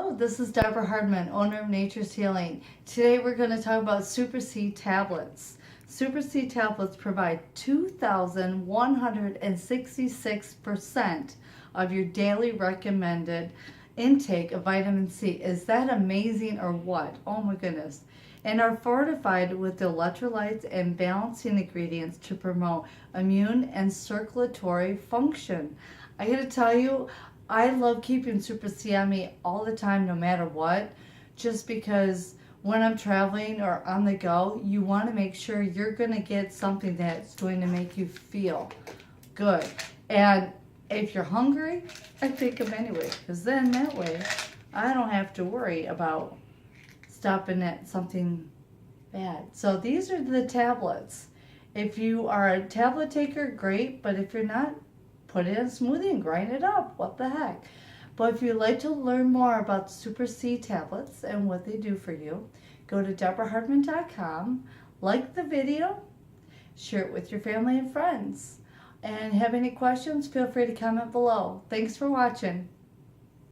Hello, this is Deborah Hardman, owner of Nature's Healing. Today we're going to talk about Super C tablets. Super C tablets provide 2,166% of your daily recommended intake of vitamin C. Is that amazing or what? Oh my goodness. And are fortified with electrolytes and balancing ingredients to promote immune and circulatory function. I gotta tell you, I love keeping Super C on me all the time, no matter what, just because when I'm traveling or on the go, you want to make sure you're going to get something that's going to make you feel good. And if you're hungry, I take them anyway, because then that way I don't have to worry about stopping at something bad. So these are the tablets. If you are a tablet taker, great, but if you're not, put it in a smoothie and grind it up. What the heck? But if you'd like to learn more about Super C tablets and what they do for you, go to deborahhardman.com, like the video, share it with your family and friends. And have any questions, feel free to comment below. Thanks for watching.